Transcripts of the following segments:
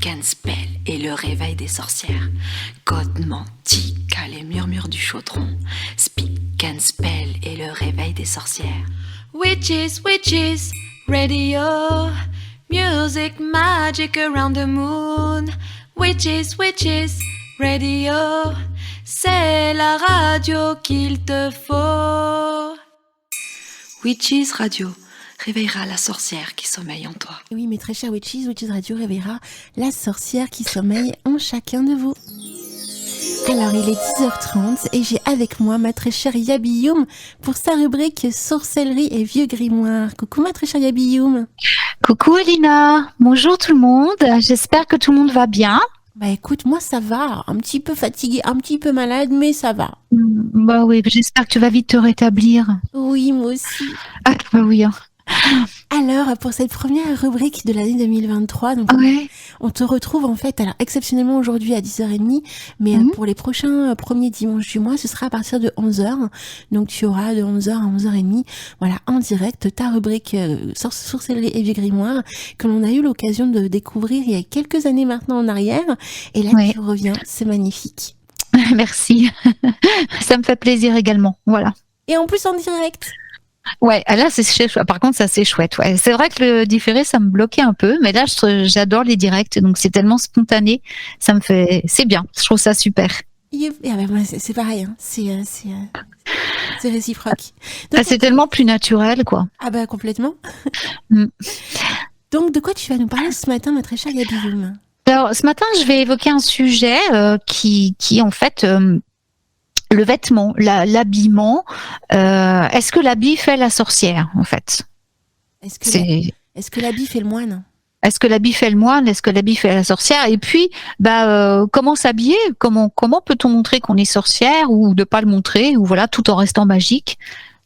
and spell et le réveil des sorcières. Code mantica, les murmures du chaudron. Speak and spell et le réveil des sorcières. Witches, witches, radio. Music, magic around the moon. Witches, witches, radio. C'est la radio qu'il te faut. Witches Radio réveillera la sorcière qui sommeille en toi. Oui, mes très chers Witches Radio réveillera la sorcière qui sommeille en chacun de vous. Alors, il est 10h30 et j'ai avec moi ma très chère Yabi Youm pour sa rubrique sorcellerie et vieux grimoire. Coucou ma très chère Yabi Youm. Coucou Elina, bonjour tout le monde, j'espère que tout le monde va bien. Bah écoute, moi ça va, un petit peu fatiguée, un petit peu malade, mais ça va. Bah oui, j'espère que tu vas vite te rétablir. Oui, moi aussi. Ah bah oui. Hein. Alors, pour cette première rubrique de l'année 2023, donc Ouais. on te retrouve en fait, alors exceptionnellement aujourd'hui à 10h30, mais pour les prochains premiers dimanches du mois, ce sera à partir de 11h. Donc tu auras de 11h à 11h30, voilà, en direct, ta rubrique sorcellerie et vieux grimoire, que l'on a eu l'occasion de découvrir il y a quelques années maintenant en arrière. Et là, Ouais. tu reviens, c'est magnifique. Merci, ça me fait plaisir également, voilà. Et en plus en direct. Ouais, là c'est chouette. Par contre ça c'est chouette. Ouais, c'est vrai que le différé ça me bloquait un peu, mais là j'adore les directs, donc c'est tellement spontané, c'est bien. Je trouve ça super. Et ah ben, moi, c'est pareil, hein. C'est réciproque. Donc, C'est tellement plus naturel, quoi. ah bah complètement. Mm. Donc de quoi tu vas nous parler ce matin, ma très chère Yabi Youm? Alors ce matin je vais évoquer un sujet qui en fait le vêtement, l'habillement. Est-ce que l'habit fait la sorcière, en fait? Est-ce que l'habit fait le moine? Est-ce que l'habit fait le moine? Est-ce que l'habit fait la sorcière? Et puis, comment s'habiller? Comment peut-on montrer qu'on est sorcière ou de pas le montrer, ou voilà, tout en restant magique?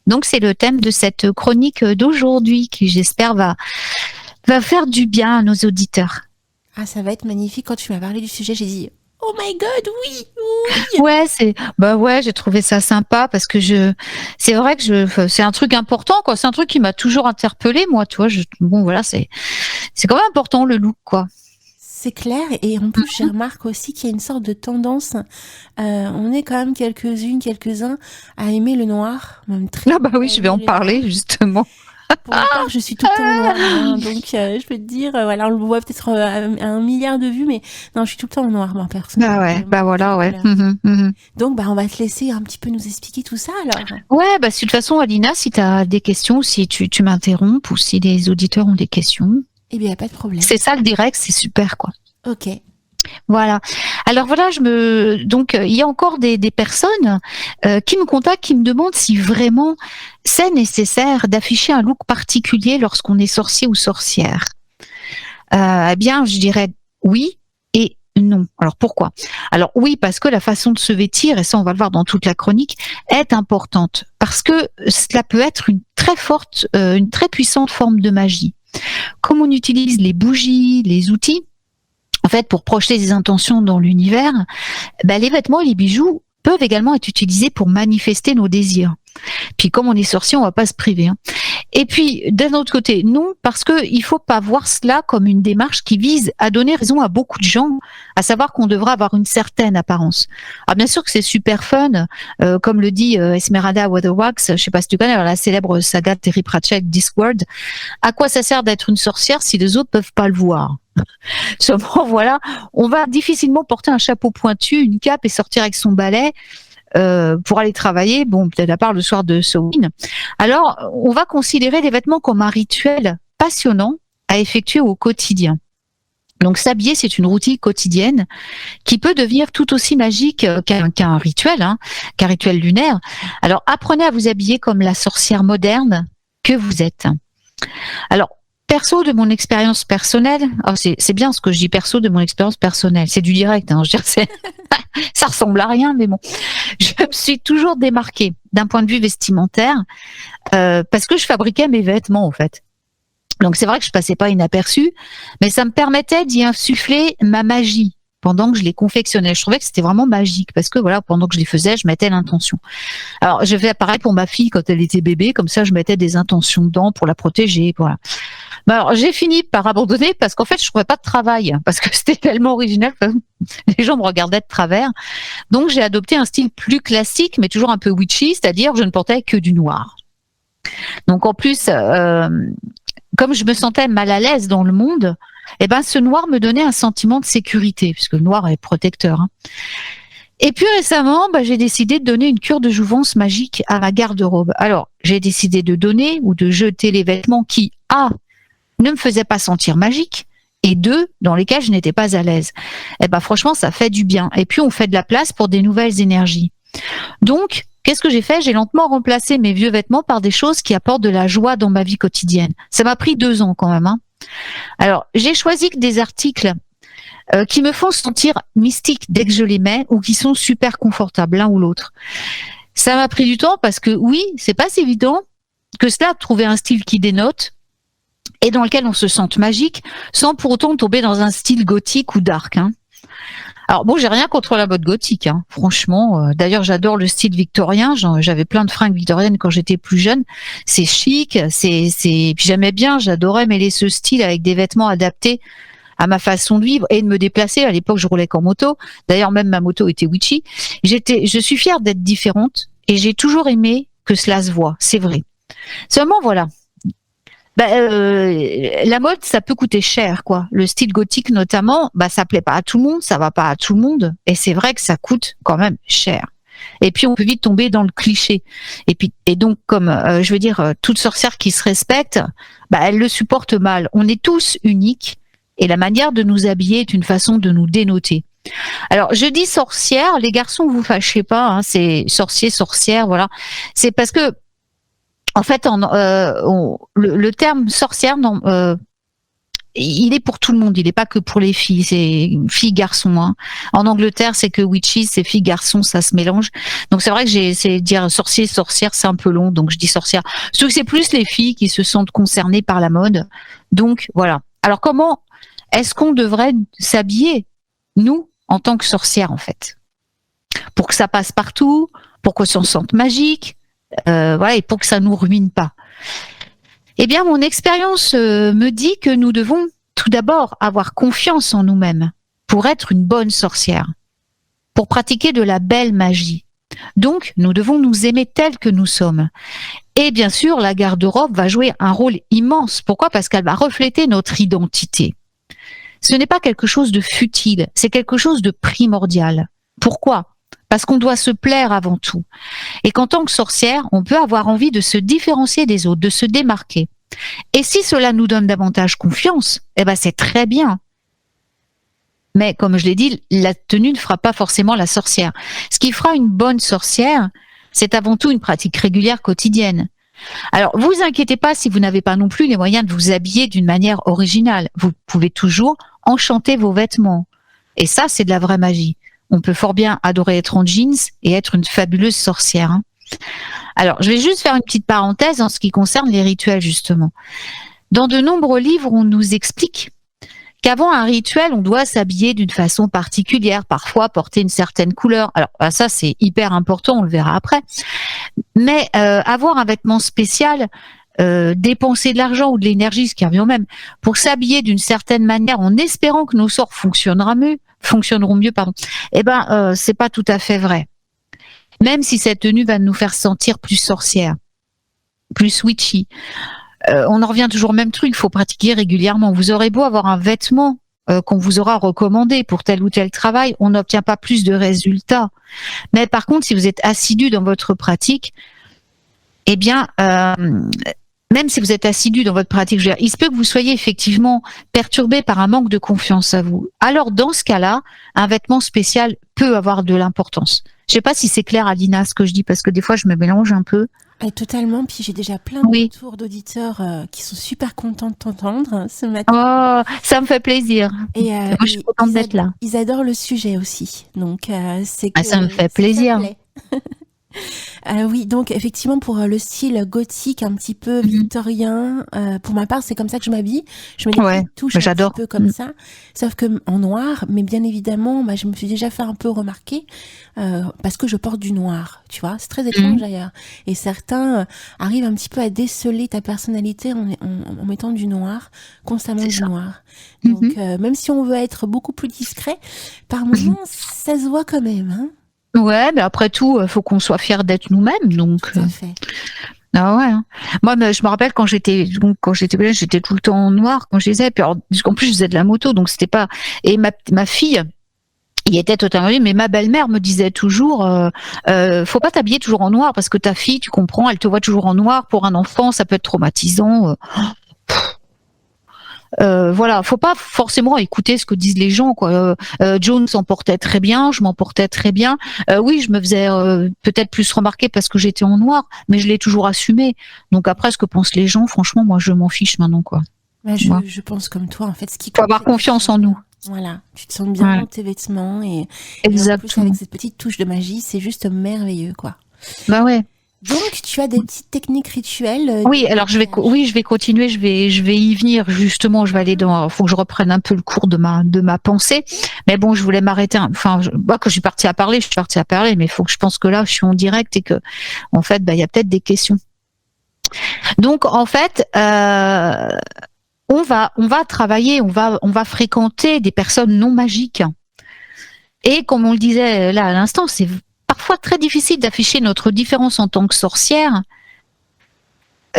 Donc, c'est le thème de cette chronique d'aujourd'hui qui, j'espère, va faire du bien à nos auditeurs. Ah, ça va être magnifique. Quand tu m'as parlé du sujet, j'ai dit oh my god, oui, oui. Ouais, j'ai trouvé ça sympa parce que c'est vrai que c'est un truc important, quoi. C'est un truc qui m'a toujours interpellée, moi, tu vois. Bon, voilà, c'est quand même important, le look, quoi. C'est clair. Et en plus, je remarque aussi qu'il y a une sorte de tendance. On est quand même quelques-uns à aimer le noir, même très. Ah bah oui, je vais en parler, justement. Pour ma part, je suis tout le temps en noir, hein, donc je peux te dire, voilà, on le voit peut-être à 1 milliard de vues, mais non, je suis tout le temps en noir, moi, personnellement. Ah ouais, bah voilà, ouais. Donc, on va te laisser un petit peu nous expliquer tout ça, alors. Ouais, bah de toute façon, Alina, si tu as des questions, si tu m'interrompes ou si les auditeurs ont des questions. Eh bien, pas de problème. C'est ça le direct, c'est super, quoi. Ok. Voilà. Alors voilà, donc il y a encore des personnes qui me contactent, qui me demandent si vraiment c'est nécessaire d'afficher un look particulier lorsqu'on est sorcier ou sorcière. Eh bien, je dirais oui et non. Alors pourquoi? Alors oui, parce que la façon de se vêtir, et ça on va le voir dans toute la chronique, est importante parce que cela peut être une très puissante forme de magie. Comme on utilise les bougies, les outils, en fait, pour projeter des intentions dans l'univers, les vêtements et les bijoux peuvent également être utilisés pour manifester nos désirs. Puis comme on est sorcier, on va pas se priver. Hein. Et puis d'un autre côté, non, parce que il faut pas voir cela comme une démarche qui vise à donner raison à beaucoup de gens, à savoir qu'on devra avoir une certaine apparence. Alors bien sûr que c'est super fun, comme le dit Esmeralda Weatherwax, je sais pas si tu connais, la célèbre saga de Terry Pratchett, Discworld. À quoi ça sert d'être une sorcière si les autres peuvent pas le voir? Seulement, voilà, on va difficilement porter un chapeau pointu, une cape et sortir avec son balai pour aller travailler, bon, peut-être à part le soir de Samhain. Alors, on va considérer les vêtements comme un rituel passionnant à effectuer au quotidien. Donc, s'habiller, c'est une routine quotidienne qui peut devenir tout aussi magique qu'un rituel, qu'un rituel lunaire. Alors, apprenez à vous habiller comme la sorcière moderne que vous êtes. Alors, perso de mon expérience personnelle, c'est bien ce que je dis, perso de mon expérience personnelle, c'est du direct, je veux dire, ça ressemble à rien, mais bon, je me suis toujours démarquée d'un point de vue vestimentaire parce que je fabriquais mes vêtements en fait. Donc c'est vrai que je passais pas inaperçue, mais ça me permettait d'y insuffler ma magie pendant que je les confectionnais. Je trouvais que c'était vraiment magique parce que voilà, pendant que je les faisais, je mettais l'intention. Alors je fais pareil pour ma fille quand elle était bébé, comme ça je mettais des intentions dedans pour la protéger, voilà. Bah alors, j'ai fini par abandonner parce qu'en fait, je trouvais pas de travail parce que c'était tellement original que les gens me regardaient de travers. Donc, j'ai adopté un style plus classique, mais toujours un peu witchy, c'est-à-dire je ne portais que du noir. Donc, en plus, comme je me sentais mal à l'aise dans le monde, eh ben, ce noir me donnait un sentiment de sécurité, puisque le noir est protecteur. Hein. Et puis récemment, j'ai décidé de donner une cure de jouvence magique à ma garde-robe. Alors, j'ai décidé de donner ou de jeter les vêtements qui, ne me faisaient pas sentir magique, et 2, dans lesquels je n'étais pas à l'aise. Eh ben, franchement, ça fait du bien. Et puis, on fait de la place pour des nouvelles énergies. Donc, qu'est-ce que j'ai fait? J'ai lentement remplacé mes vieux vêtements par des choses qui apportent de la joie dans ma vie quotidienne. Ça m'a pris 2 ans quand même. Hein. Alors, j'ai choisi que des articles qui me font sentir mystique dès que je les mets ou qui sont super confortables, l'un ou l'autre. Ça m'a pris du temps parce que oui, c'est pas si évident que cela de trouver un style qui dénote et dans lequel on se sente magique sans pour autant tomber dans un style gothique ou dark. Hein. Alors bon, j'ai rien contre la mode gothique, hein. Franchement. D'ailleurs, j'adore le style victorien. J'avais plein de fringues victoriennes quand j'étais plus jeune. C'est chic, puis j'aimais bien. J'adorais mêler ce style avec des vêtements adaptés à ma façon de vivre et de me déplacer. À l'époque, je roulais qu'en moto. D'ailleurs, même ma moto était witchy. Je suis fière d'être différente et j'ai toujours aimé que cela se voit. C'est vrai. Seulement, voilà. La mode, ça peut coûter cher, quoi. Le style gothique, notamment, ça plaît pas à tout le monde, ça va pas à tout le monde. Et c'est vrai que ça coûte quand même cher. Et puis, on peut vite tomber dans le cliché. Et donc, comme, toute sorcière qui se respecte, elle le supporte mal. On est tous uniques. Et la manière de nous habiller est une façon de nous dénoter. Alors, je dis sorcière, les garçons, vous fâchez pas, hein, c'est sorcier, sorcière, voilà. C'est parce que, en fait, le terme sorcière, il est pour tout le monde, il n'est pas que pour les filles, c'est filles, garçons. Hein. En Angleterre, c'est que witches, c'est filles, garçons, ça se mélange. Donc, c'est vrai que j'ai essayé de dire sorcier, sorcière, c'est un peu long, donc je dis sorcière. Sauf que c'est plus les filles qui se sentent concernées par la mode. Donc, voilà. Alors, comment est-ce qu'on devrait s'habiller, nous, en tant que sorcières, en fait, pour que ça passe partout, pour qu'on s'en sente magique, et pour que ça nous ruine pas. Eh bien, mon expérience me dit que nous devons tout d'abord avoir confiance en nous-mêmes pour être une bonne sorcière, pour pratiquer de la belle magie. Donc, nous devons nous aimer tels que nous sommes. Et bien sûr, la garde-robe va jouer un rôle immense. Pourquoi? Parce qu'elle va refléter notre identité. Ce n'est pas quelque chose de futile, c'est quelque chose de primordial. Pourquoi? Parce qu'on doit se plaire avant tout. Et qu'en tant que sorcière, on peut avoir envie de se différencier des autres, de se démarquer. Et si cela nous donne davantage confiance, c'est très bien. Mais comme je l'ai dit, la tenue ne fera pas forcément la sorcière. Ce qui fera une bonne sorcière, c'est avant tout une pratique régulière quotidienne. Alors, vous inquiétez pas si vous n'avez pas non plus les moyens de vous habiller d'une manière originale. Vous pouvez toujours enchanter vos vêtements. Et ça, c'est de la vraie magie. On peut fort bien adorer être en jeans et être une fabuleuse sorcière. Hein. Alors, je vais juste faire une petite parenthèse en ce qui concerne les rituels, justement. Dans de nombreux livres, on nous explique qu'avant un rituel, on doit s'habiller d'une façon particulière, parfois porter une certaine couleur. Alors, ça, c'est hyper important, on le verra après. Mais avoir un vêtement spécial, dépenser de l'argent ou de l'énergie, ce qui revient au même, pour s'habiller d'une certaine manière en espérant que nos sorts fonctionneront mieux, c'est pas tout à fait vrai. Même si cette tenue va nous faire sentir plus sorcière, plus witchy. On en revient toujours au même truc, il faut pratiquer régulièrement. Vous aurez beau avoir un vêtement qu'on vous aura recommandé pour tel ou tel travail, on n'obtient pas plus de résultats. Mais par contre, si vous êtes assidu dans votre pratique, même si vous êtes assidu dans votre pratique, il se peut que vous soyez effectivement perturbé par un manque de confiance à vous. Alors, dans ce cas-là, un vêtement spécial peut avoir de l'importance. Je ne sais pas si c'est clair, Alina, ce que je dis, parce que des fois, je me mélange un peu. Totalement, puis j'ai déjà plein de retours d'auditeurs qui sont super contents de t'entendre ce matin. Oh, ça me fait plaisir. Et moi, je suis contente d'être là. Ils adorent le sujet aussi, donc c'est que ça me fait plaisir. Oui, donc effectivement pour le style gothique un petit peu victorien, pour ma part c'est comme ça que je m'habille. Je mets des Ouais, petites touches bah, un petit j'adore. peu comme ça, sauf que en noir. Mais bien évidemment, je me suis déjà fait un peu remarquer parce que je porte du noir. Tu vois, c'est très étrange d'ailleurs. Et certains arrivent un petit peu à déceler ta personnalité en mettant du noir, constamment C'est du ça. noir. Donc même si on veut être beaucoup plus discret, par moments ça se voit quand même. Hein. Ouais, mais après tout, faut qu'on soit fiers d'être nous-mêmes, donc. Tout à fait. Ah ouais. Hein. Moi, je me rappelle quand j'étais jeune, j'étais tout le temps en noir quand je disais. Puis en plus, je faisais de la moto, donc c'était pas. Et ma fille, il était totalement. Mais ma belle-mère me disait toujours, faut pas t'habiller toujours en noir parce que ta fille, tu comprends, elle te voit toujours en noir. Pour un enfant, ça peut être traumatisant. Voilà, faut pas forcément écouter ce que disent les gens, quoi. Jones s'en portait très bien, je m'en portais très bien. Oui, je me faisais peut-être plus remarquer parce que j'étais en noir, mais je l'ai toujours assumé. Donc après, ce que pensent les gens, franchement, moi, je m'en fiche maintenant, quoi. Je pense comme toi, en fait, ce qui Faut compte, avoir c'est que tu te confiance sens en nous. bien. Voilà, tu te sens bien Ouais. dans tes vêtements et en plus Exactement. avec cette petite touche de magie, c'est juste merveilleux, quoi. Bah ouais. Donc, tu as des petites techniques rituelles Oui, de alors je vais continuer, je vais y venir justement. Je vais aller faut que je reprenne un peu le cours de ma pensée. Mais bon, je voulais m'arrêter. Moi, quand je suis partie à parler, mais je pense que là, je suis en direct et que, en fait, il y a peut-être des questions. Donc, en fait, on va travailler, on va fréquenter des personnes non magiques. Et comme on le disait là à l'instant, c'est parfois très difficile d'afficher notre différence en tant que sorcière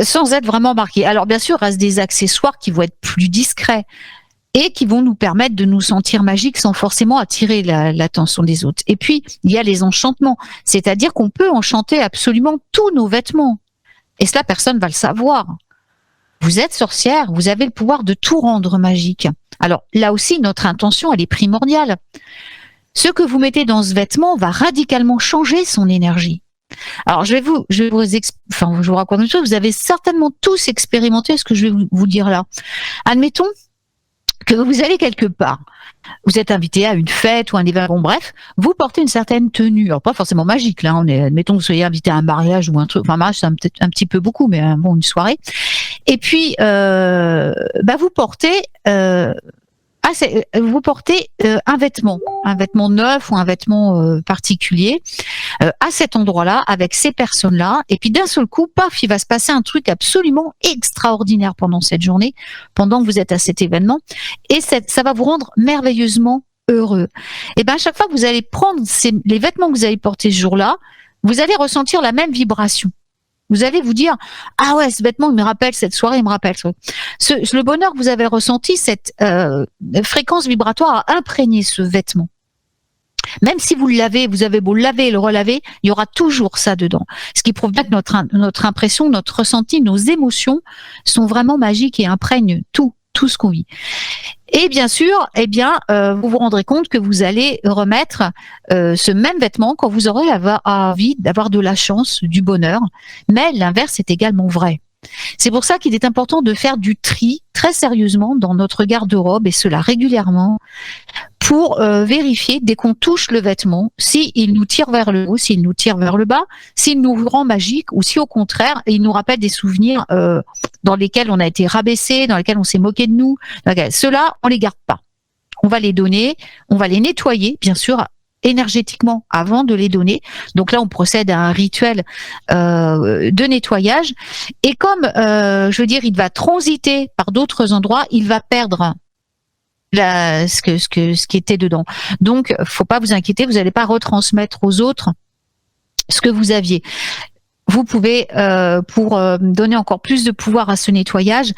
sans être vraiment marqué. Alors bien sûr, il reste des accessoires qui vont être plus discrets et qui vont nous permettre de nous sentir magiques sans forcément attirer l'attention des autres. Et puis, il y a les enchantements, c'est-à-dire qu'on peut enchanter absolument tous nos vêtements. Et cela, personne ne va le savoir. Vous êtes sorcière, vous avez le pouvoir de tout rendre magique. Alors là aussi, notre intention, elle est primordiale. Ce que vous mettez dans ce vêtement va radicalement changer son énergie. Alors, je vous raconte une chose. Vous avez certainement tous expérimenté ce que je vais vous dire là. Admettons que vous allez quelque part. Vous êtes invité à une fête ou un événement, bref, vous portez une certaine tenue. Alors, pas forcément magique, là. Admettons que vous soyez invité à un mariage ou un truc. Enfin, mariage, c'est peut-être un petit peu beaucoup, mais bon, une soirée. Et puis, vous portez, un vêtement neuf ou un vêtement particulier à cet endroit-là avec ces personnes-là, et puis d'un seul coup, paf, il va se passer un truc absolument extraordinaire pendant cette journée, pendant que vous êtes à cet événement, et ça va vous rendre merveilleusement heureux. Et à chaque fois que vous allez prendre les vêtements que vous allez porter ce jour-là, vous allez ressentir la même vibration. Vous allez vous dire, ah ouais, ce vêtement, il me rappelle cette soirée, il me rappelle. Le bonheur que vous avez ressenti, cette fréquence vibratoire a imprégné ce vêtement. Même si vous avez beau le laver et le relaver, il y aura toujours ça dedans. Ce qui prouve bien que notre impression, notre ressenti, nos émotions sont vraiment magiques et imprègnent tout ce qu'on vit. Et bien sûr, vous vous rendrez compte que vous allez remettre ce même vêtement quand vous aurez envie d'avoir de la chance, du bonheur. Mais l'inverse est également vrai. C'est pour ça qu'il est important de faire du tri très sérieusement dans notre garde-robe, et cela régulièrement, pour vérifier dès qu'on touche le vêtement s'il nous tire vers le haut, s'il nous tire vers le bas, s'il nous rend magique ou si au contraire il nous rappelle des souvenirs dans lesquels on a été rabaissé, dans lesquels on s'est moqué de nous. Ceux-là, on les garde pas. On va les donner, on va les nettoyer, bien sûr, énergétiquement avant de les donner. Donc là, on procède à un rituel de nettoyage. Et comme, il va transiter par d'autres endroits, il va perdre ce qui était dedans. Donc, faut pas vous inquiéter, vous n'allez pas retransmettre aux autres ce que vous aviez. Vous pouvez, pour donner encore plus de pouvoir à ce nettoyage,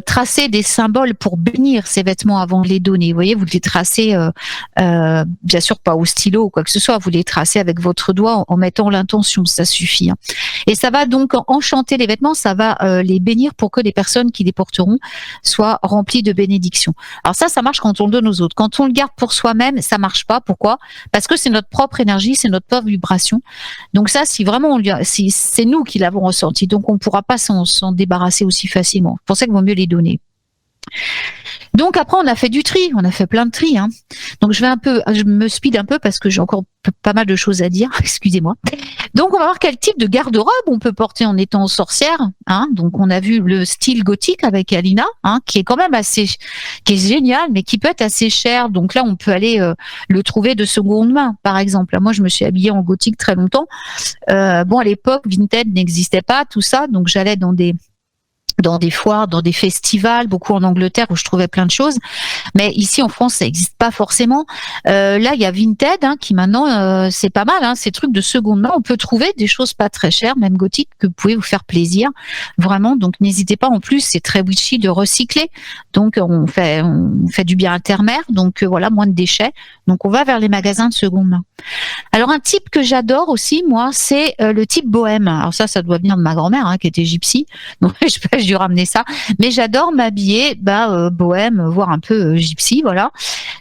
tracer des symboles pour bénir ces vêtements avant de les donner. Vous voyez, vous les tracez, bien sûr pas au stylo ou quoi que ce soit, vous les tracez avec votre doigt en mettant l'intention, ça suffit. Hein. Et ça va donc enchanter les vêtements, ça va les bénir pour que les personnes qui les porteront soient remplies de bénédictions. Alors ça marche quand on le donne aux autres. Quand on le garde pour soi-même, ça marche pas. Pourquoi ? Parce que c'est notre propre énergie, c'est notre propre vibration. Donc ça, si vraiment c'est nous qui l'avons ressenti, donc on ne pourra pas s'en débarrasser aussi facilement. C'est pour ça qu'il vaut mieux les donner. Donc après, on a fait du tri, on a fait plein de tri. Hein. Donc je me speed un peu parce que j'ai encore pas mal de choses à dire, excusez-moi. Donc on va voir quel type de garde-robe on peut porter en étant sorcière. Hein. Donc on a vu le style gothique avec Alina, hein, qui est quand même qui est génial, mais qui peut être assez cher. Donc là, on peut aller le trouver de seconde main, par exemple. Moi, je me suis habillée en gothique très longtemps. Bon, à l'époque, Vinted n'existait pas, tout ça, donc j'allais dans des foires, dans des festivals, beaucoup en Angleterre où je trouvais plein de choses. Mais ici en France, ça n'existe pas forcément. Là, il y a Vinted hein, qui maintenant, c'est pas mal. Hein, ces trucs de seconde main, on peut trouver des choses pas très chères, même gothiques, que vous pouvez vous faire plaisir. Vraiment, donc n'hésitez pas. En plus, c'est très witchy de recycler. Donc on fait du bien intermédiaire. Donc voilà, moins de déchets. Donc on va vers les magasins de seconde main. Alors un type que j'adore aussi, moi, c'est le type bohème. Alors ça doit venir de ma grand-mère hein, qui était gypsy. Donc j'ai dû ramener ça. Mais j'adore m'habiller bohème, voire un peu gypsy, voilà.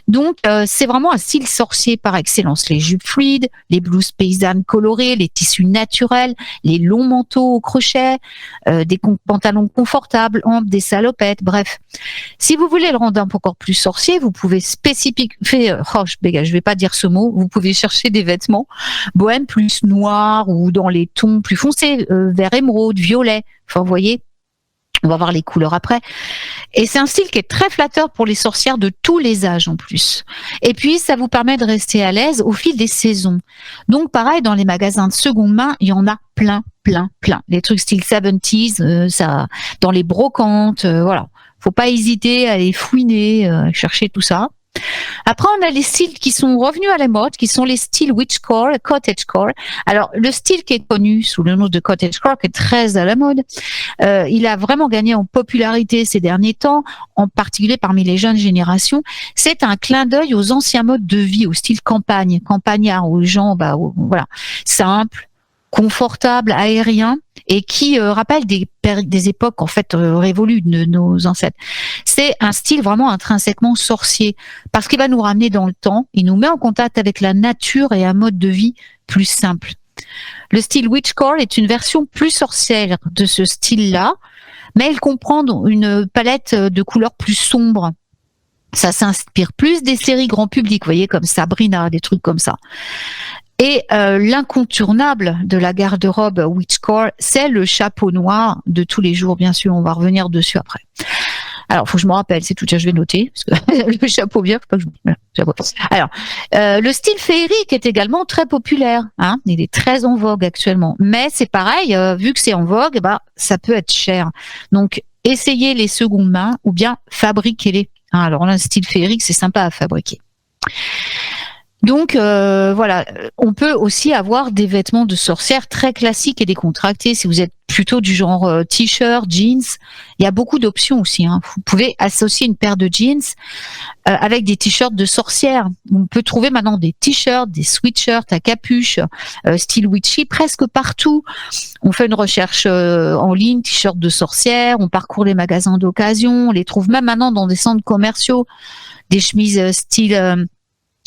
Donc c'est vraiment un style sorcier par excellence. Les jupes fluides, les blouses paysannes colorées, les tissus naturels, les longs manteaux au crochet, des pantalons confortables, des salopettes, bref. Si vous voulez le rendre encore plus sorcier, vous pouvez je vais pas dire ce mot, vous pouvez chercher des vêtements bohème plus noirs ou dans les tons plus foncés, vert émeraude, violet. Enfin, vous voyez, on va voir les couleurs après. Et c'est un style qui est très flatteur pour les sorcières de tous les âges en plus. Et puis, ça vous permet de rester à l'aise au fil des saisons. Donc, pareil, dans les magasins de seconde main, il y en a plein. Les trucs style 70s, ça, dans les brocantes, voilà. Faut pas hésiter à aller fouiner, chercher tout ça. Après, on a les styles qui sont revenus à la mode, qui sont les styles witchcore, cottagecore. Alors, le style qui est connu sous le nom de cottagecore, qui est très à la mode, il a vraiment gagné en popularité ces derniers temps, en particulier parmi les jeunes générations. C'est un clin d'œil aux anciens modes de vie, au style campagnard, où les gens, voilà, simple, confortable, aérien, et qui rappelle des époques en fait révolues de nos ancêtres. C'est un style vraiment intrinsèquement sorcier parce qu'il va nous ramener dans le temps, il nous met en contact avec la nature et un mode de vie plus simple. Le style witchcore est une version plus sorcière de ce style-là, mais il comprend une palette de couleurs plus sombres. Ça s'inspire plus des séries grand public, vous voyez, comme Sabrina, des trucs comme ça. Et l'incontournable de la garde-robe witchcore, c'est le chapeau noir de tous les jours, bien sûr. On va revenir dessus après. Alors, faut que je me rappelle, c'est tout. Je vais noter parce que le chapeau bien. Faut pas que je... Alors, le style féerique est également très populaire. Hein, il est très en vogue actuellement. Mais c'est pareil, vu que c'est en vogue, ça peut être cher. Donc, essayez les secondes mains ou bien fabriquez-les. Hein, alors là, le style féerique, c'est sympa à fabriquer. Donc voilà, on peut aussi avoir des vêtements de sorcière très classiques et décontractés. Si vous êtes plutôt du genre t-shirt, jeans, il y a beaucoup d'options aussi. Hein. Vous pouvez associer une paire de jeans avec des t-shirts de sorcière. On peut trouver maintenant des t-shirts, des sweatshirts à capuche, style witchy, presque partout. On fait une recherche en ligne, t-shirts de sorcière, on parcourt les magasins d'occasion, on les trouve même maintenant dans des centres commerciaux, des chemises style...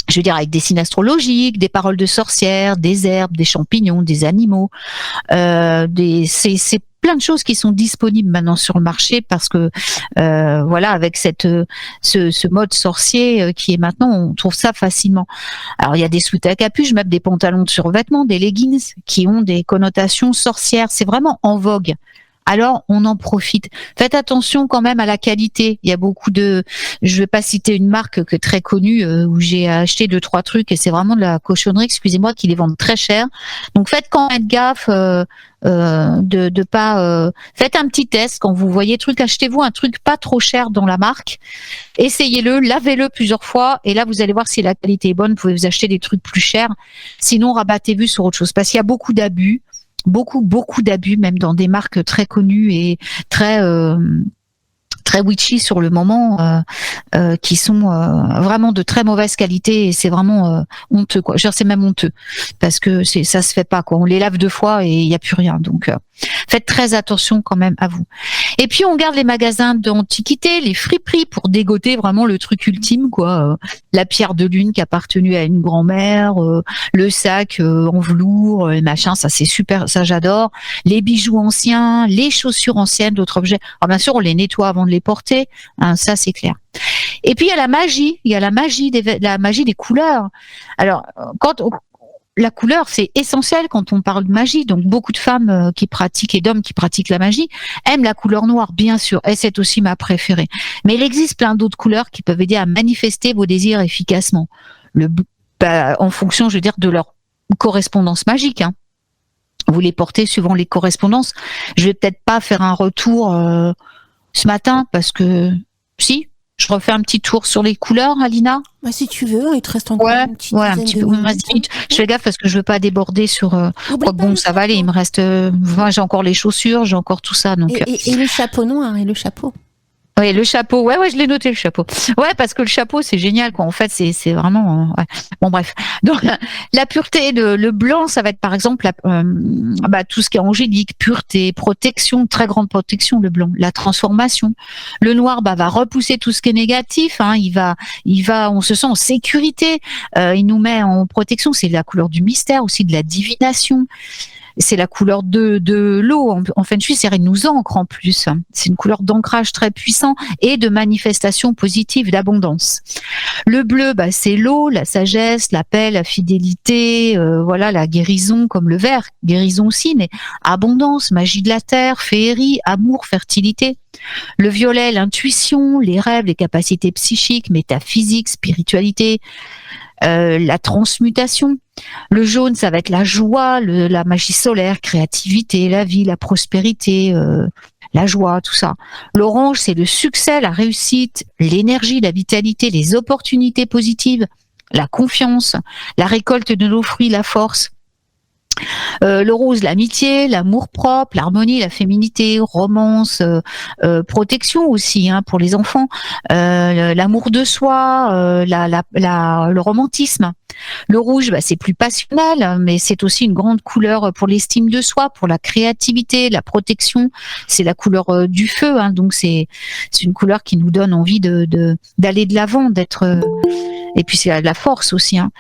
je veux dire avec des signes astrologiques, des paroles de sorcières, des herbes, des champignons, des animaux. C'est plein de choses qui sont disponibles maintenant sur le marché parce que voilà, avec ce mode sorcier qui est maintenant, on trouve ça facilement. Alors il y a des sweats à capuche, même des pantalons de survêtement, des leggings qui ont des connotations sorcières. C'est vraiment en vogue. Alors, on en profite. Faites attention quand même à la qualité. Il y a beaucoup je vais pas citer une marque que très connue où j'ai acheté 2-3 trucs et c'est vraiment de la cochonnerie. Excusez-moi, qui les vendent très cher. Donc faites quand même gaffe de pas. Faites un petit test quand vous voyez truc. Achetez-vous un truc pas trop cher dans la marque. Essayez-le, lavez-le plusieurs fois et là vous allez voir si la qualité est bonne. Vous pouvez vous acheter des trucs plus chers. Sinon, rabattez-vous sur autre chose parce qu'il y a beaucoup d'abus. Beaucoup d'abus, même dans des marques très connues et très witchy sur le moment, qui sont vraiment de très mauvaise qualité et c'est vraiment honteux quoi. C'est même honteux parce que ça se fait pas quoi. On les lave 2 fois et il y a plus rien. Donc Faites très attention quand même à vous. Et puis on garde les magasins d'antiquités, les friperies pour dégoter vraiment le truc ultime, quoi. La pierre de lune qui a appartenu à une grand-mère, le sac en velours, machin, ça c'est super, ça j'adore. Les bijoux anciens, les chaussures anciennes, d'autres objets. Alors bien sûr, on les nettoie avant de les porter, hein, ça c'est clair. Et puis il y a la magie des couleurs. Alors la couleur, c'est essentiel quand on parle de magie. Donc, beaucoup de femmes qui pratiquent et d'hommes qui pratiquent la magie aiment la couleur noire, bien sûr. Et c'est aussi ma préférée. Mais il existe plein d'autres couleurs qui peuvent aider à manifester vos désirs efficacement. En fonction, je veux dire, de leur correspondance magique, hein. Vous les portez suivant les correspondances. Je vais peut-être pas faire un retour ce matin parce que si. Je refais un petit tour sur les couleurs, Alina. Bah, si tu veux, il te reste encore une petite un petit peu. Je fais gaffe parce que je veux pas déborder sur. Bon, ça va aller. Il me reste. Moi, j'ai encore les chaussures, j'ai encore tout ça. Donc. Et le chapeau noir et le chapeau. Oui, le chapeau. Ouais, je l'ai noté le chapeau. Ouais, parce que le chapeau, c'est génial, quoi. En fait, c'est vraiment. Ouais. Bon, bref. Donc, la pureté, le blanc, ça va être par exemple tout ce qui est angélique, pureté, protection, très grande protection, le blanc. La transformation. Le noir, va repousser tout ce qui est négatif. Hein. Il va, on se sent en sécurité. Il nous met en protection. C'est la couleur du mystère, aussi de la divination. C'est la couleur de l'eau. En feng shui, il nous ancre en plus. C'est une couleur d'ancrage très puissant et de manifestation positive, d'abondance. Le bleu, c'est l'eau, la sagesse, la paix, la fidélité, la guérison, comme le vert, guérison aussi, mais abondance, magie de la terre, féerie, amour, fertilité. Le violet, l'intuition, les rêves, les capacités psychiques, métaphysiques, spiritualité, la transmutation. Le jaune, ça va être la joie, la magie solaire, créativité, la vie, la prospérité, la joie, tout ça. L'orange, c'est le succès, la réussite, l'énergie, la vitalité, les opportunités positives, la confiance, la récolte de nos fruits, la force. Le rose, l'amitié, l'amour propre, l'harmonie, la féminité, romance, protection aussi, hein, pour les enfants, l'amour de soi, le romantisme. Le rouge, c'est plus passionnel, mais c'est aussi une grande couleur pour l'estime de soi, pour la créativité, la protection. C'est la couleur du feu, hein, donc c'est une couleur qui nous donne envie d'aller de l'avant, d'être. Et puis c'est la force aussi, hein.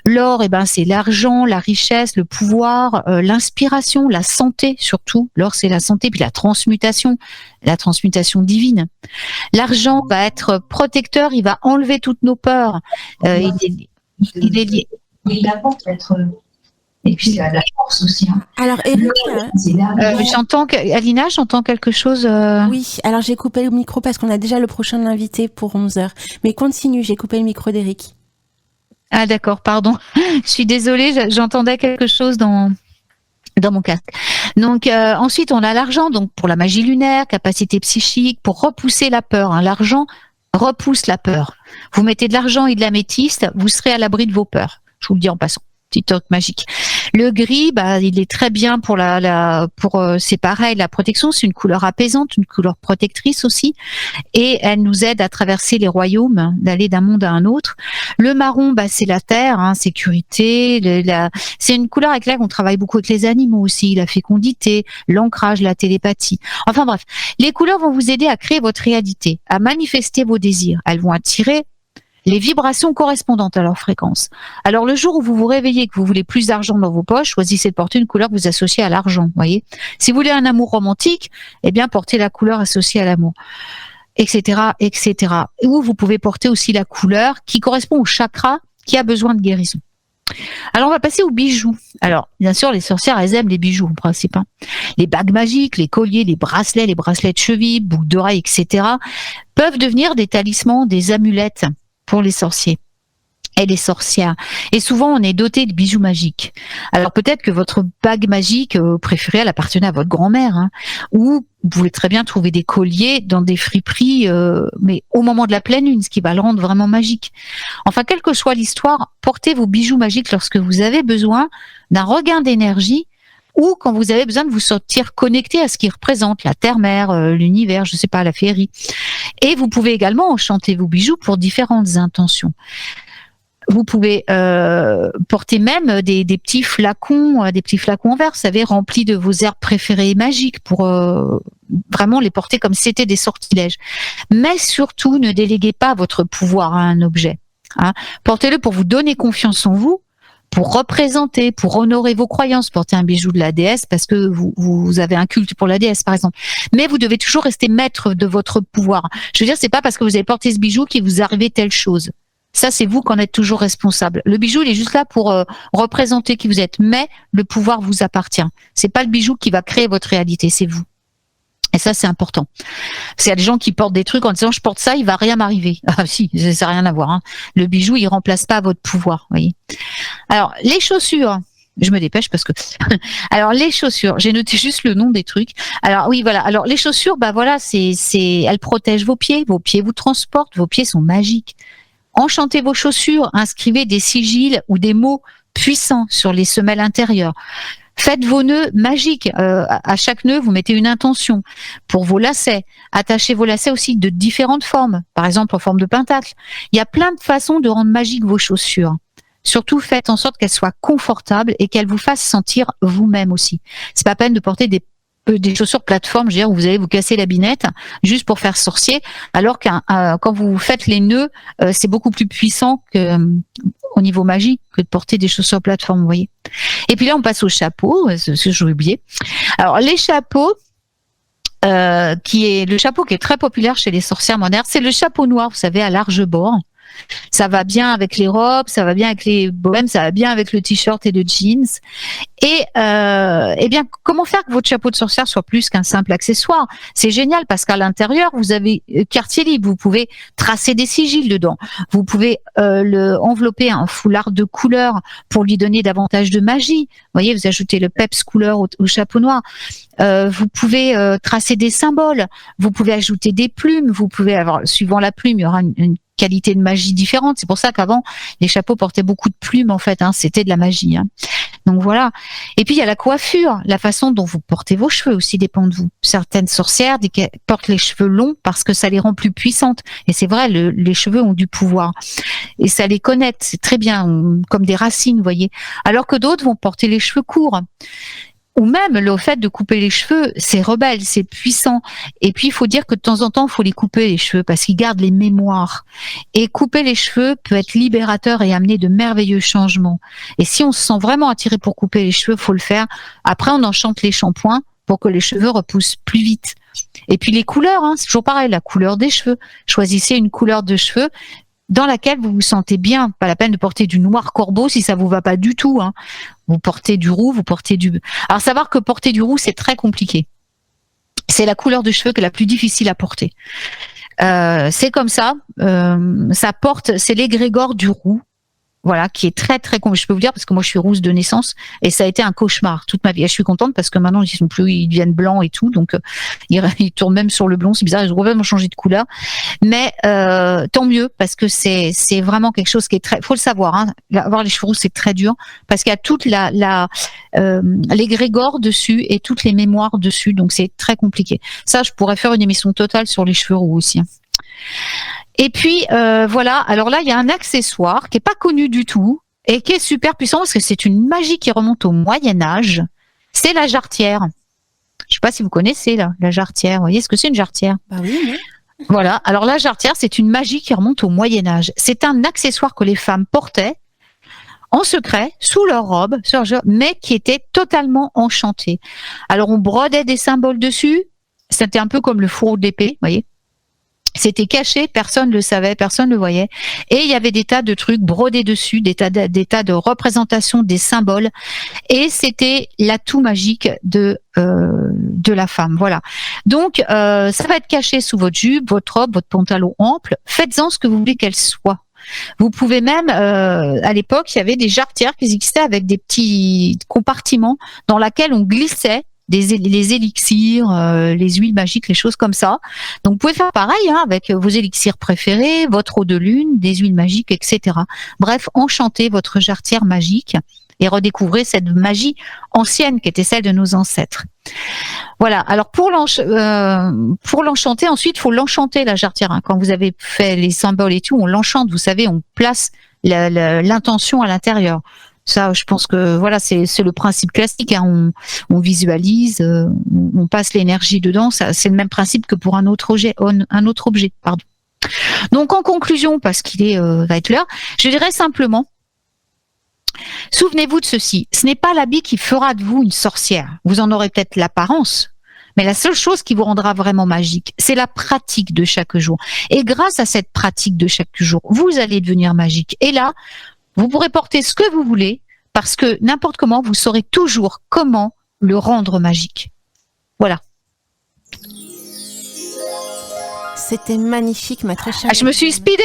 L'or, c'est l'argent, la richesse, le pouvoir, l'inspiration, la santé surtout. L'or, c'est la santé, puis la transmutation divine. L'argent va être protecteur, il va enlever toutes nos peurs. Il est lié. Et puis c'est la force aussi, hein. Alors Eric, Alina, j'entends quelque chose. Oui, alors j'ai coupé le micro parce qu'on a déjà le prochain invité pour 11h. Mais continue, j'ai coupé le micro d'Eric. Ah d'accord, pardon. Je suis désolée, j'entendais quelque chose dans mon casque. Donc ensuite on a l'argent, donc pour la magie lunaire, capacité psychique, pour repousser la peur, hein. L'argent repousse la peur. Vous mettez de l'argent et de l'améthyste, vous serez à l'abri de vos peurs. Je vous le dis en passant. Petit truc magique. Le gris, il est très bien pour c'est pareil, la protection, c'est une couleur apaisante, une couleur protectrice aussi, et elle nous aide à traverser les royaumes, d'aller d'un monde à un autre. Le marron, c'est la terre, hein, sécurité, c'est une couleur avec laquelle on travaille beaucoup avec les animaux aussi, la fécondité, l'ancrage, la télépathie. Enfin bref, les couleurs vont vous aider à créer votre réalité, à manifester vos désirs. Elles vont attirer les vibrations correspondantes à leur fréquence. Alors le jour où vous vous réveillez et que vous voulez plus d'argent dans vos poches, choisissez de porter une couleur que vous associez à l'argent, voyez. Si vous voulez un amour romantique, portez la couleur associée à l'amour, etc., etc. Ou vous pouvez porter aussi la couleur qui correspond au chakra qui a besoin de guérison. Alors on va passer aux bijoux. Alors bien sûr les sorcières elles aiment les bijoux en principe, hein. Les bagues magiques, les colliers, les bracelets de cheville, boucles d'oreilles, etc. peuvent devenir des talismans, des amulettes pour les sorciers et les sorcières. Et souvent, on est doté de bijoux magiques. Alors peut-être que votre bague magique préférée, elle appartenait à votre grand-mère, hein, ou vous pouvez très bien trouver des colliers dans des friperies, mais au moment de la pleine lune, ce qui va le rendre vraiment magique. Enfin, quelle que soit l'histoire, portez vos bijoux magiques lorsque vous avez besoin d'un regain d'énergie ou quand vous avez besoin de vous sentir connecté à ce qui représente la terre-mère, l'univers, je sais pas, la féerie. Et vous pouvez également enchanter vos bijoux pour différentes intentions. Vous pouvez porter même des petits flacons en verre, vous savez, remplis de vos herbes préférées et magiques pour vraiment les porter comme si c'était des sortilèges. Mais surtout, ne déléguez pas votre pouvoir à un objet. Hein. Portez-le pour vous donner confiance en vous, pour représenter, pour honorer vos croyances. Portez un bijou de la déesse parce que vous avez un culte pour la déesse, par exemple. Mais vous devez toujours rester maître de votre pouvoir. Je veux dire, c'est pas parce que vous avez porté ce bijou qu'il vous arrive telle chose. Ça, c'est vous qui en êtes toujours responsable. Le bijou, il est juste là pour représenter qui vous êtes, mais le pouvoir vous appartient. C'est pas le bijou qui va créer votre réalité, c'est vous. Et ça, c'est important. Parce qu'il y a des gens qui portent des trucs en disant je porte ça, il va rien m'arriver. Ah si, ça n'a rien à voir. Hein. Le bijou, il remplace pas votre pouvoir. Voyez. Alors, les chaussures. Je me dépêche parce que. Alors, les chaussures. J'ai noté juste le nom des trucs. Alors oui, voilà. Alors les chaussures, bah voilà, elles protègent vos pieds. Vos pieds vous transportent. Vos pieds sont magiques. Enchantez vos chaussures. Inscrivez des sigils ou des mots puissants sur les semelles intérieures. Faites vos nœuds magiques. À chaque nœud, vous mettez une intention. Pour vos lacets, attachez vos lacets aussi de différentes formes. Par exemple, en forme de pentacle. Il y a plein de façons de rendre magiques vos chaussures. Surtout, faites en sorte qu'elles soient confortables et qu'elles vous fassent sentir vous-même aussi. C'est pas peine de porter des chaussures plateforme, je veux dire, où vous allez vous casser la binette juste pour faire sorcier, alors quand vous faites les nœuds, c'est beaucoup plus puissant que au niveau magie que de porter des chaussures plateforme, vous voyez. Et puis là, on passe au chapeau, ce que j'ai oublié. Alors, les chapeaux, qui est le chapeau qui est très populaire chez les sorcières modernes, c'est le chapeau noir, vous savez, à large bord. Ça va bien avec les robes, ça va bien avec les bohèmes, ça va bien avec le t-shirt et le jeans. Et eh bien, comment faire que votre chapeau de sorcière soit plus qu'un simple accessoire? C'est génial parce qu'à l'intérieur, vous avez quartier libre. Vous pouvez tracer des sigils dedans. Vous pouvez le envelopper un foulard de couleur pour lui donner davantage de magie. Vous voyez, vous ajoutez le peps couleur au chapeau noir. Vous pouvez tracer des symboles. Vous pouvez ajouter des plumes. Vous pouvez avoir, suivant la plume, il y aura une qualité de magie différente. C'est pour ça qu'avant, les chapeaux portaient beaucoup de plumes, en fait. Hein, c'était de la magie. Hein. Donc voilà. Et puis il y a la coiffure, la façon dont vous portez vos cheveux aussi dépend de vous. Certaines sorcières portent les cheveux longs parce que ça les rend plus puissantes. Et c'est vrai, les cheveux ont du pouvoir. Et ça les connecte, c'est très bien, comme des racines, vous voyez. Alors que d'autres vont porter les cheveux courts. Ou même le fait de couper les cheveux, c'est rebelle, c'est puissant. Et puis il faut dire que de temps en temps, il faut les couper les cheveux parce qu'ils gardent les mémoires. Et couper les cheveux peut être libérateur et amener de merveilleux changements. Et si on se sent vraiment attiré pour couper les cheveux, faut le faire. Après, on enchante les shampoings pour que les cheveux repoussent plus vite. Et puis les couleurs, hein, c'est toujours pareil, la couleur des cheveux. Choisissez une couleur de cheveux dans laquelle vous vous sentez bien. Pas la peine de porter du noir corbeau si ça vous va pas du tout. Hein. Vous portez du roux, vous portez du... Alors savoir que porter du roux, c'est très compliqué. C'est la couleur de cheveux qui est la plus difficile à porter. C'est comme ça. Ça porte, c'est l'égrégore du roux. Voilà, qui est très très je peux vous dire parce que moi je suis rousse de naissance et ça a été un cauchemar toute ma vie. Et je suis contente parce que maintenant ils deviennent blancs et tout, donc ils tournent même sur le blond, c'est bizarre, ils ont complètement changé de couleur. Mais tant mieux parce que c'est vraiment quelque chose qui est très, faut le savoir, hein, avoir les cheveux roux c'est très dur parce qu'il y a toute l'égrégore dessus et toutes les mémoires dessus, donc c'est très compliqué. Ça, je pourrais faire une émission totale sur les cheveux roux aussi. Et puis voilà, alors là il y a un accessoire qui est pas connu du tout et qui est super puissant parce que c'est une magie qui remonte au Moyen-Âge. C'est la jarretière. Je sais pas si vous connaissez la jarretière. Vous voyez ce que c'est une jarretière? Bah oui. Voilà, alors la jarretière c'est une magie qui remonte au Moyen-Âge. C'est un accessoire que les femmes portaient en secret, sous leur robe, mais qui était totalement enchanté. Alors on brodait des symboles dessus, c'était un peu comme le fourreau d'épée, vous voyez. C'était caché, personne le savait, personne le voyait. Et il y avait des tas de trucs brodés dessus, des tas de représentations, des symboles. Et c'était l'atout magique de la femme. Voilà. Donc, ça va être caché sous votre jupe, votre robe, votre pantalon ample. Faites-en ce que vous voulez qu'elle soit. Vous pouvez même, à l'époque, il y avait des jarretières qui existaient avec des petits compartiments dans lesquels on glissait les élixirs, les huiles magiques, les choses comme ça. Donc, vous pouvez faire pareil hein, avec vos élixirs préférés, votre eau de lune, des huiles magiques, etc. Bref, enchantez votre jarretière magique et redécouvrez cette magie ancienne qui était celle de nos ancêtres. Voilà. Alors, pour l'enchanter, ensuite, il faut l'enchanter, la jarretière. Hein. Quand vous avez fait les symboles et tout, on l'enchante. Vous savez, on place l'intention à l'intérieur. Ça, je pense que voilà, c'est le principe classique. Hein. On visualise, on passe l'énergie dedans. Ça, c'est le même principe que pour un autre objet. Pardon. Donc, en conclusion, parce qu'il va être l'heure, je dirais simplement, souvenez-vous de ceci. Ce n'est pas l'habit qui fera de vous une sorcière. Vous en aurez peut-être l'apparence, mais la seule chose qui vous rendra vraiment magique, c'est la pratique de chaque jour. Et grâce à cette pratique de chaque jour, vous allez devenir magique. Et là, vous pourrez porter ce que vous voulez, parce que n'importe comment, vous saurez toujours comment le rendre magique. Voilà. C'était magnifique, ma très chère. Je me suis speedée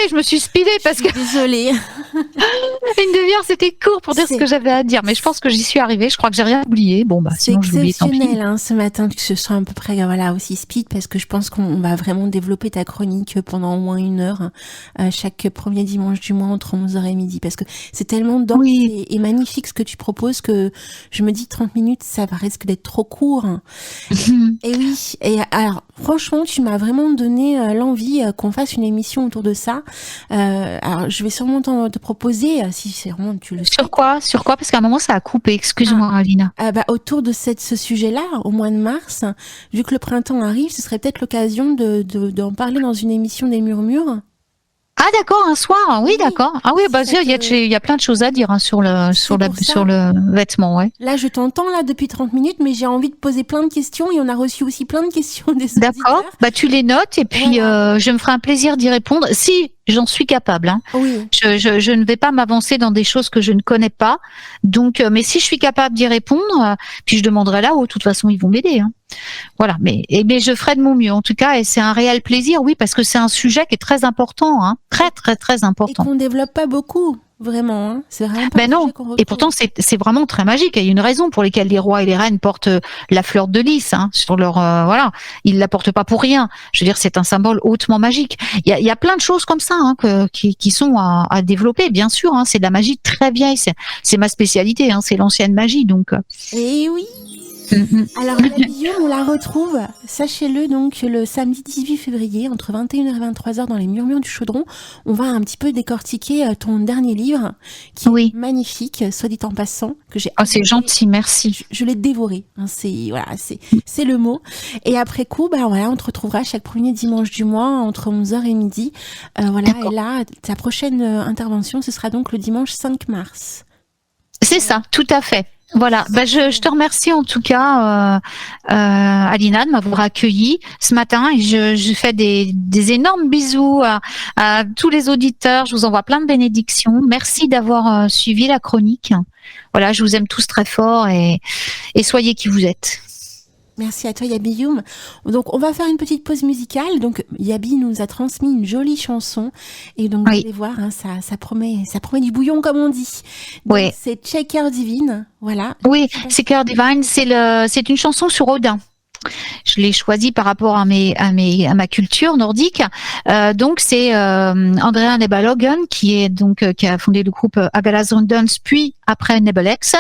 parce que désolée. une demi-heure c'était court pour dire ce que j'avais à dire, mais je pense que j'y suis arrivée. Je crois que j'ai rien oublié. Bon c'est sinon je l'oublie, tant pis. exceptionnel hein, ce matin que ce soit à peu près aussi speed, parce que je pense qu'on va vraiment développer ta chronique pendant au moins 1 heure chaque premier dimanche du mois entre 11h et midi, parce que c'est tellement dense et magnifique ce que tu proposes que je me dis 30 minutes ça risque d'être trop court. Et oui, et alors franchement tu m'as vraiment donné l'envie qu'on fasse une émission autour de ça. Alors je vais sûrement te proposer, si c'est vraiment tu le sais. Sur quoi Parce qu'à un moment ça a coupé, excuse-moi Alina. Autour de ce sujet-là, au mois de mars, vu que le printemps arrive, ce serait peut-être l'occasion d'en parler dans une émission des Murmures. Ah d'accord, un soir, oui d'accord. Ah oui, il y a plein de choses à dire hein, sur le vêtement, ouais. Là, je t'entends là depuis 30 minutes, mais j'ai envie de poser plein de questions et on a reçu aussi plein de questions des auditeurs. D'accord, tu les notes et puis je me ferai un plaisir d'y répondre si j'en suis capable. Hein. Oui. Je ne vais pas m'avancer dans des choses que je ne connais pas. Donc, mais si je suis capable d'y répondre, puis je demanderai là-haut. De toute façon, ils vont m'aider. Hein. Voilà, mais je ferai de mon mieux en tout cas, et c'est un réel plaisir, oui, parce que c'est un sujet qui est très important, hein, très très très important. Et qu'on développe pas beaucoup, vraiment. Hein. C'est vraiment pas non. Et pourtant c'est vraiment très magique. Il y a une raison pour laquelle les rois et les reines portent la fleur de lys hein, sur leur ils la portent pas pour rien. Je veux dire, c'est un symbole hautement magique. Il y a plein de choses comme ça hein, qui sont à développer, bien sûr. Hein, c'est de la magie très vieille. C'est ma spécialité. Hein, c'est l'ancienne magie, donc. Et oui. Alors la vidéo, on la retrouve, sachez-le, donc le samedi 18 février entre 21h et 23h dans les Murmures du Chaudron. On va un petit peu décortiquer ton dernier livre qui est magnifique, soit dit en passant, que j'ai c'est gentil, merci. Je l'ai dévoré, hein, c'est le mot. Et après coup, on te retrouvera chaque premier dimanche du mois entre 11h et midi. Et là, ta prochaine intervention, ce sera donc le dimanche 5 mars. C'est ça, tout à fait. Voilà, je te remercie en tout cas, Alina, de m'avoir accueilli ce matin, et je fais des énormes bisous à tous les auditeurs. Je vous envoie plein de bénédictions. Merci d'avoir suivi la chronique. Voilà, je vous aime tous très fort et soyez qui vous êtes. Merci à toi Yabi Youm. Donc on va faire une petite pause musicale. Donc Yabi nous a transmis une jolie chanson et donc vous allez voir, hein, ça promet du bouillon comme on dit. Donc, c'est Shaker Divine, voilà. Oui, Shaker Divine, c'est une chanson sur Odin. Je l'ai choisi par rapport à ma culture nordique. Donc c'est Andrea Nebalogan qui a fondé le groupe Abelasundance puis après Nebelex.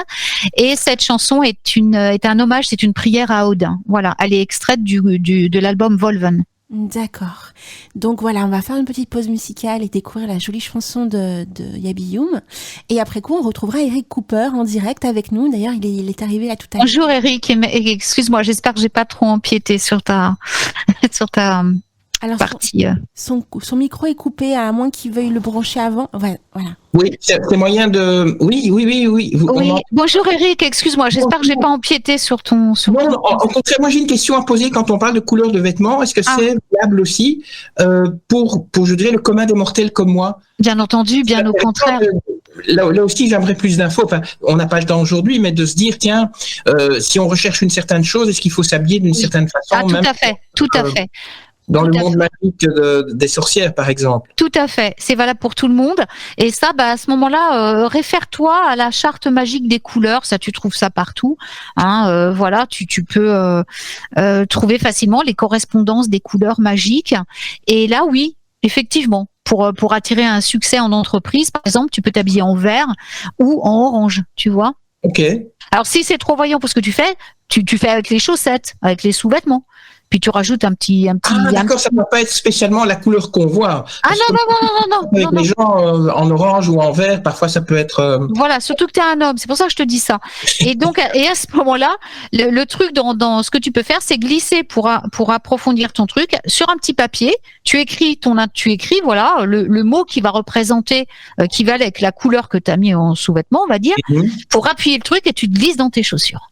Et cette chanson est un hommage, c'est une prière à Odin. Voilà, elle est extraite de l'album Volven. D'accord. Donc voilà, on va faire une petite pause musicale et découvrir la jolie chanson de Yabi Youm. Et après coup, on retrouvera Eric Cooper en direct avec nous. D'ailleurs, il est arrivé là tout à l'heure. Bonjour Eric, excuse-moi, j'espère que j'ai pas trop empiété sur ta partie. Son micro est coupé, à moins qu'il veuille le brancher avant. Voilà. Oui, c'est moyen de... Oui. Bonjour Eric, excuse-moi, j'espère que j'ai pas empiété sur ton... Non, au contraire, moi j'ai une question à poser quand on parle de couleur de vêtements. Est-ce que c'est valable aussi pour, je dirais, le commun des mortels comme moi? Bien entendu, bien au contraire. Là aussi, j'aimerais plus d'infos. Enfin, on n'a pas le temps aujourd'hui, mais de se dire, tiens, si on recherche une certaine chose, est-ce qu'il faut s'habiller d'une certaine façon? Tout à fait. Dans le monde magique des sorcières, par exemple. Tout à fait, c'est valable pour tout le monde. Et ça, à ce moment-là, réfère-toi à la charte magique des couleurs. Ça, tu trouves ça partout. Hein, voilà, tu peux trouver facilement les correspondances des couleurs magiques. Et là, oui, effectivement, pour attirer un succès en entreprise, par exemple, tu peux t'habiller en vert ou en orange, tu vois. Ok. Alors, si c'est trop voyant pour ce que tu fais, tu fais avec les chaussettes, avec les sous-vêtements. puis tu rajoutes un petit. Ah, d'accord, ça ne doit pas être spécialement la couleur qu'on voit. Ah Parce non, que non, non, non, non, avec non, non. les gens en orange ou en vert, parfois ça peut être. Voilà, surtout que tu es un homme, c'est pour ça que je te dis ça. Et donc, et à ce moment-là, le truc dans ce que tu peux faire, c'est glisser pour approfondir ton truc sur un petit papier. Tu écris voilà le mot qui va représenter, qui va avec la couleur que tu as mis en sous-vêtement, on va dire, pour appuyer le truc et tu te glisses dans tes chaussures.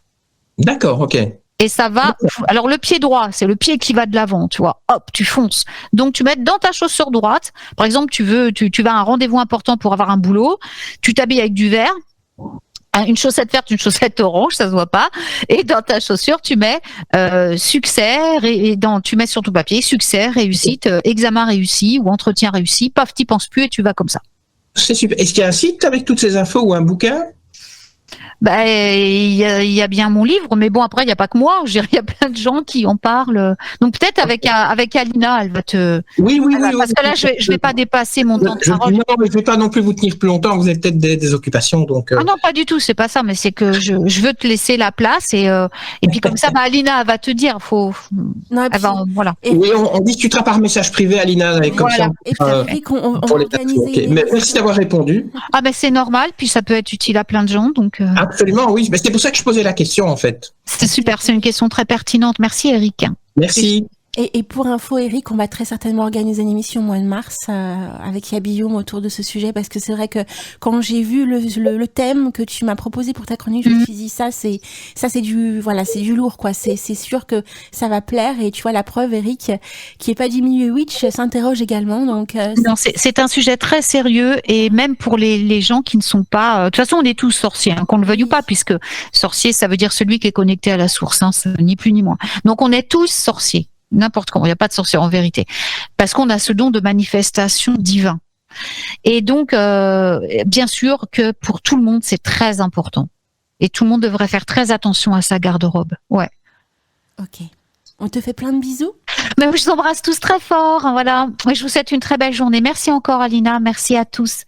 D'accord, ok. Et ça va. Alors le pied droit, c'est le pied qui va de l'avant, tu vois. Hop, tu fonces. Donc tu mets dans ta chaussure droite. Par exemple, tu vas à un rendez-vous important pour avoir un boulot. Tu t'habilles avec du vert, une chaussette verte, une chaussette orange, ça se voit pas. Et dans ta chaussure, tu mets succès tu mets sur ton papier succès, réussite, examen réussi ou entretien réussi. Paf, t'y penses plus et tu vas comme ça. C'est super. Est-ce qu'il y a un site avec toutes ces infos ou un bouquin? Bah, il y a bien mon livre, mais bon, après, il n'y a pas que moi. Il y a plein de gens qui en parlent. Donc, peut-être avec Alina, elle va te. Oui. Parce que là, je vais pas dépasser mon temps de parole. Non, mais je vais pas non plus vous tenir plus longtemps. Vous avez peut-être des occupations, donc. Ah non, pas du tout. C'est pas ça, mais c'est que je veux te laisser la place et puis comme ça, Alina, elle va te dire. Non, et puis, voilà. Oui, on discutera par message privé, Alina, et comme ça. Et puis, Eric, on va organiser. Okay. Mais merci d'avoir répondu. Ah ben c'est normal, puis ça peut être utile à plein de gens, donc. Absolument, oui. Mais c'est pour ça que je posais la question, en fait. C'est super, c'est une question très pertinente. Merci, Eric. Merci. Et pour info, Eric, on va très certainement organiser une émission au mois de mars avec Yabiyum autour de ce sujet, parce que c'est vrai que quand j'ai vu le thème que tu m'as proposé pour ta chronique, je me suis dit ça c'est du lourd, quoi. C'est sûr que ça va plaire, et tu vois, la preuve, Eric, qui est pas du milieu witch, s'interroge également. Donc non, c'est un sujet très sérieux, et même pour les gens qui ne sont pas. De toute façon, on est tous sorciers, hein, qu'on le veuille ou pas, puisque sorcier, ça veut dire celui qui est connecté à la source, hein, ni plus ni moins. Donc on est tous sorciers. N'importe comment, il n'y a pas de sorcier en vérité, parce qu'on a ce don de manifestation divin. Et donc, bien sûr que pour tout le monde, c'est très important. Et tout le monde devrait faire très attention à sa garde-robe. Ouais. Ok. On te fait plein de bisous. Mais je vous embrasse tous très fort. Voilà. Je vous souhaite une très belle journée. Merci encore, Alina. Merci à tous.